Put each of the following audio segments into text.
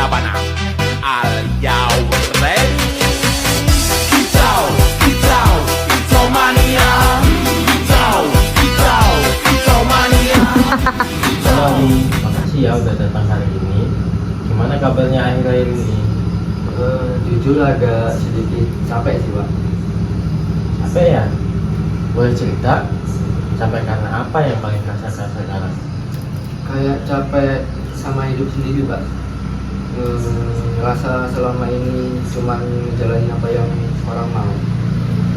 Sabana. Are you ready? Kicau, kicau, kicau mania. Kicau, kicau, kicau mania. Halo, makasih ya udah datang hari ini. Gimana kabarnya akhir-akhir ini? Jujur agak sedikit capek sih Pak. Capek ya? Boleh cerita? Capek karena apa yang paling rasakan sekarang? Kayak capek sama hidup sendiri Pak. Ngerasa selama ini cuman ngejalanin apa yang orang mau.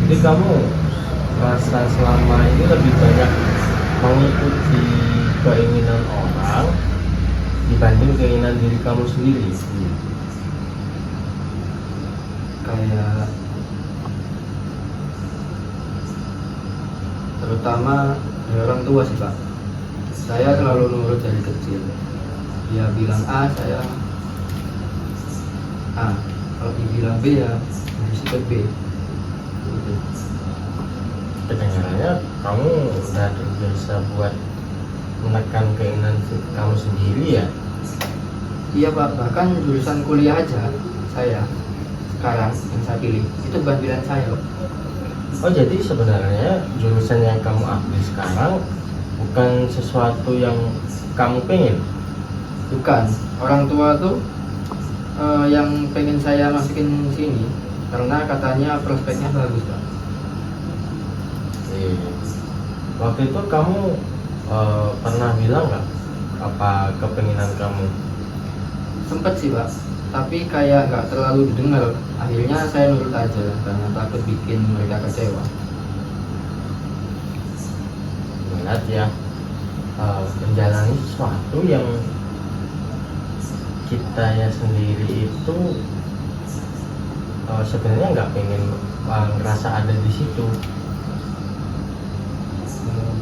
Jadi kamu merasa selama ini lebih banyak mengikuti keinginan orang dibanding keinginan diri kamu sendiri. Kayak terutama dari orang tua sih Pak. Saya selalu nurut dari kecil. Dia bilang A, saya A. Kalau dibilang B ya harus ikut B. Gitu. Kedengarannya kamu udah terbiasa buat menekan keinginan kamu sendiri ya? Iya Pak, bahkan jurusan kuliah aja saya sekarang yang saya pilih itu bukan pilihan saya Pak. Oh, jadi sebenarnya jurusan yang kamu ambil sekarang bukan sesuatu yang kamu pengen? Bukan, orang tua tuh yang pengen saya masukin sini karena katanya prospeknya bagus Pak. Waktu itu kamu pernah bilang nggak apa kepinginan kamu? Sempet sih Pak, tapi kayak nggak terlalu didengar. Akhirnya saya nurut aja karena takut bikin mereka kecewa. Berat ya, menjalani sesuatu yang kita ya sendiri itu sebenarnya nggak pengen ngerasa ada di situ.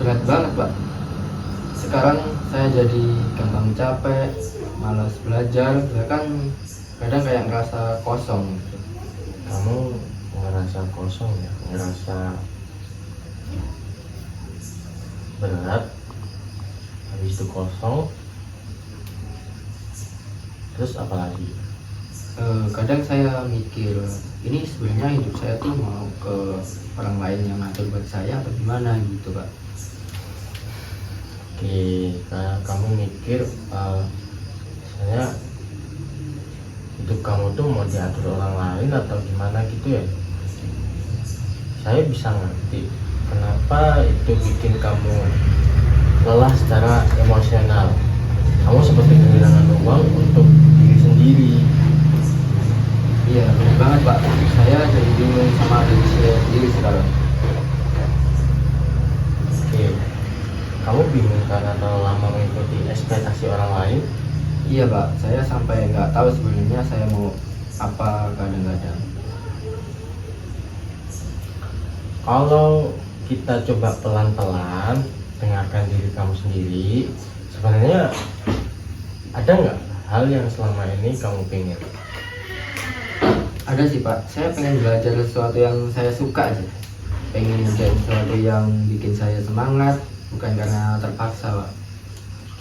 Berat banget Pak. Sekarang saya jadi gampang capek, malas belajar, bahkan kadang kayak ngerasa kosong gitu. Kamu ngerasa kosong ya, ngerasa berat, habis itu kosong, terus apa lagi? Kadang saya mikir, ini sebenarnya hidup saya tuh mau ke orang lain yang ngatur buat saya atau gimana gitu Pak. Oke, karena kamu mikir misalnya hidup kamu tuh mau diatur orang lain atau gimana gitu ya. Saya bisa ngerti kenapa itu bikin kamu lelah secara emosional. Kamu seperti kehilangan uang untuk diri sendiri. Iya benar banget Pak, saya jadi bingung sama diri saya sendiri sekarang. Oke, kamu bingung karena terlalu lama mengikuti ekspektasi orang lain. Iya Pak, saya sampai nggak tahu sebenarnya saya mau apa kadang-kadang. Kalau kita coba pelan-pelan dengarkan diri kamu sendiri, sebenarnya ada nggak hal yang selama ini kamu pengen? Ada sih Pak, saya pengen belajar sesuatu yang saya suka aja. Pengen menjadi sesuatu yang bikin saya semangat, bukan karena terpaksa Pak.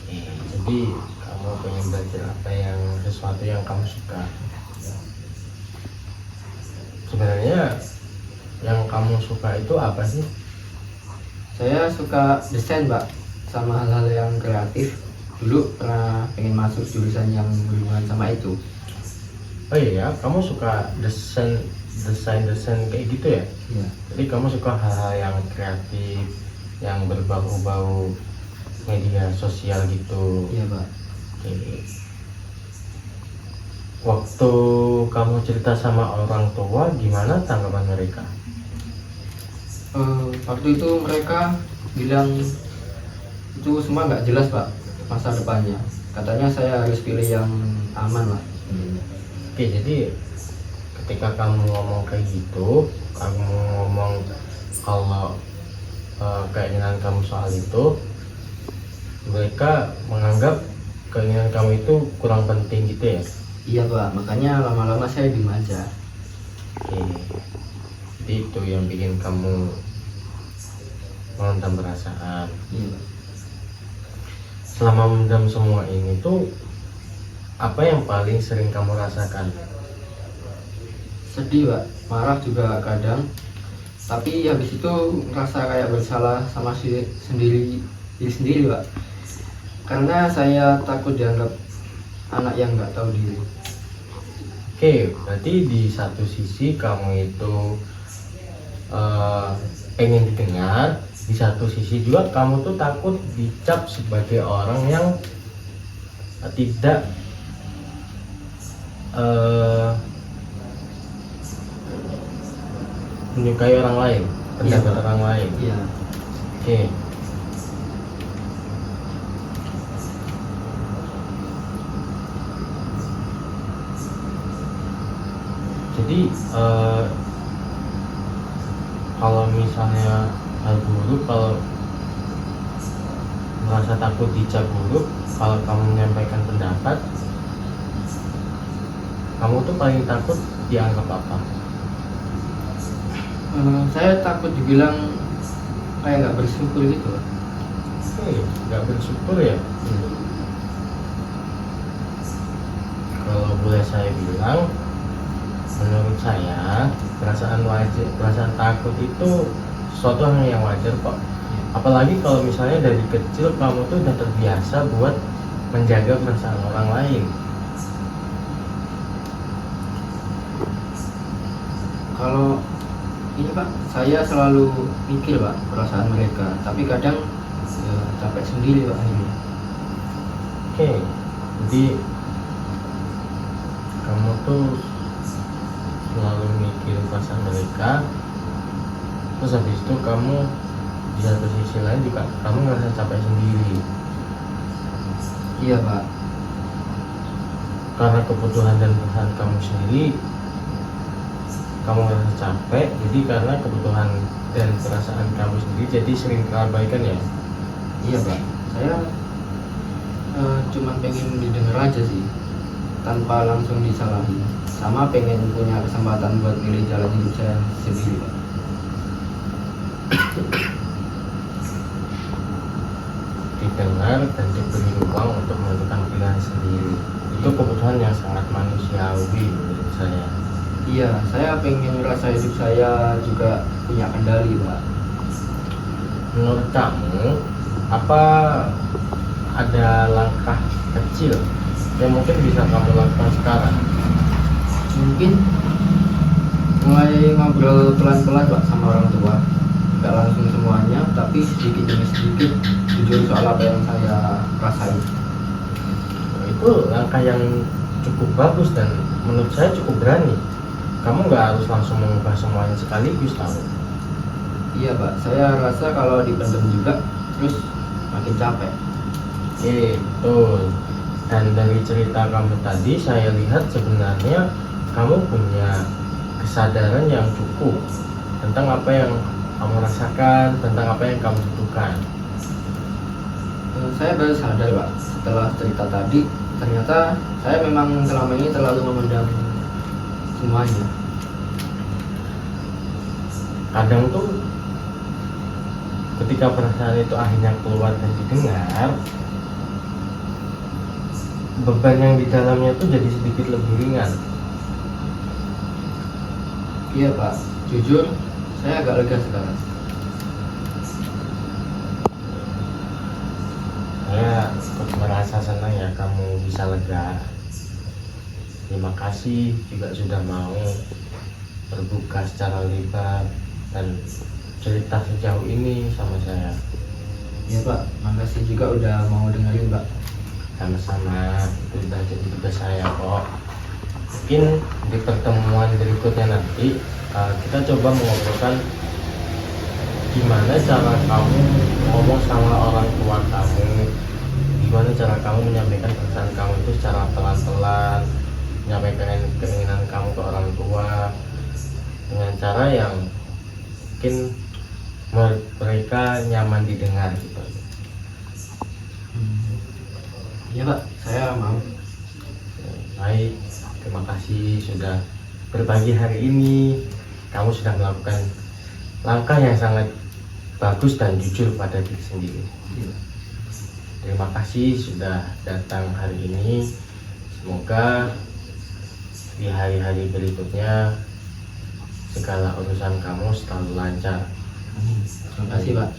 Oke, jadi kamu pengen belajar apa yang sesuatu yang kamu suka. Sebenarnya yang kamu suka itu apa sih? Saya suka desain Pak, sama hal-hal yang kreatif. Dulu pernah pengen masuk jurusan yang berhubungan sama itu. Oh iya, kamu suka desain kayak gitu ya? Iya. Jadi kamu suka hal-hal yang kreatif, yang berbau-bau media sosial gitu. Iya Pak. Oke. Waktu kamu cerita sama orang tua, gimana tanggapan mereka? Waktu itu mereka bilang itu semua nggak jelas Pak masa depannya. Katanya saya harus pilih yang aman lah. Oke, jadi ketika kamu ngomong kayak gitu, kamu ngomong kalau keinginan kamu soal itu, mereka menganggap keinginan kamu itu kurang penting gitu ya? Iya Pak, makanya lama-lama saya diem aja. Oke, jadi itu yang bikin kamu memendam perasaan. Iya Pak. Selama memendam semua ini tuh apa yang paling sering kamu rasakan? Sedih Pak, marah juga kadang, tapi habis itu ngerasa kayak bersalah sama diri sendiri Pak, karena saya takut dianggap anak yang nggak tahu diri. Oke, berarti di satu sisi kamu itu pengen didengar, di satu sisi juga kamu tuh takut dicap sebagai orang yang tidak menyukai orang lain, pendapat Iya. orang lain. Iya. Oke. Jadi kalau misalnya hal buruk, kalau merasa takut dicap buruk, kalau kamu menyampaikan pendapat, kamu tuh paling takut dianggap apa? Saya takut dibilang kayak nggak bersyukur gitu Pak. Oke, nggak bersyukur ya. Kalau boleh saya bilang, menurut saya perasaan takut itu suatu hal yang wajar kok. Apalagi kalau misalnya dari kecil kamu tuh udah terbiasa buat menjaga perasaan orang lain. Kalau ini Pak, saya selalu mikir Pak perasaan mereka, tapi kadang ya, capek sendiri Pak ini. Oke, jadi kamu tuh selalu mikir perasaan mereka, terus habis itu kamu di satu sisi lain juga kamu ngerasa capek sendiri Iya Pak. karena kebutuhan dan perasaan kamu sendiri. Kamu ngerasa capek, jadi karena kebutuhan dan perasaan kamu sendiri jadi sering terabaikan ya. Iya Pak. Saya cuma pengen didengar aja sih, tanpa langsung disalahin. Sama pengen punya kesempatan buat milih jalan hidup saya sendiri Pak. Didengar dan diberi ruang untuk menentukan pilihan sendiri, itu kebutuhan yang sangat manusiawi menurut saya. Iya, saya pengen merasa hidup saya juga punya kendali Pak. Menurut kamu, apa ada langkah kecil yang mungkin bisa kamu lakukan sekarang? Mungkin mulai ngobrol pelan-pelan Pak sama orang tua, nggak langsung semuanya, tapi sedikit demi sedikit jujur soal apa yang saya rasain. Itu langkah yang cukup bagus dan menurut saya cukup berani. Kamu nggak harus langsung mengubah semuanya sekaligus, tahu? Iya Pak, saya rasa kalau dipendam juga terus makin capek. Oke, betul. Dan dari cerita kamu tadi saya lihat sebenarnya kamu punya kesadaran yang cukup tentang apa yang kamu rasakan, tentang apa yang kamu butuhkan. Saya baru sadar Pak, setelah cerita tadi, ternyata saya memang selama ini terlalu memendam semuanya. Kadang tuh ketika perasaan itu akhirnya keluar dan didengar, beban yang di dalamnya itu jadi sedikit lebih ringan. Iya Pak, jujur saya agak lega sekarang. Saya ikut merasa senang ya kamu bisa lega. Terima kasih juga sudah mau terbuka secara lebar dan cerita sejauh ini sama saya. Iya Pak, makasih juga udah mau dengerin Pak. Sama-sama, itu udah jadi tugas saya kok. Mungkin di pertemuan berikutnya nanti kita coba mengobrolkan gimana cara kamu ngomong sama orang tua kamu, gimana cara kamu menyampaikan perasaan kamu itu secara pelan-pelan, menyampaikan keinginan kamu ke orang tua dengan cara yang mungkin mereka nyaman didengar gitu. Iya Pak, saya mau. Baik, terima kasih sudah berbagi hari ini. Kamu sudah melakukan langkah yang sangat bagus dan jujur pada diri sendiri. Iya. Terima kasih sudah datang hari ini. Semoga di hari-hari berikutnya segala urusan kamu selalu lancar. Terima kasih Pak.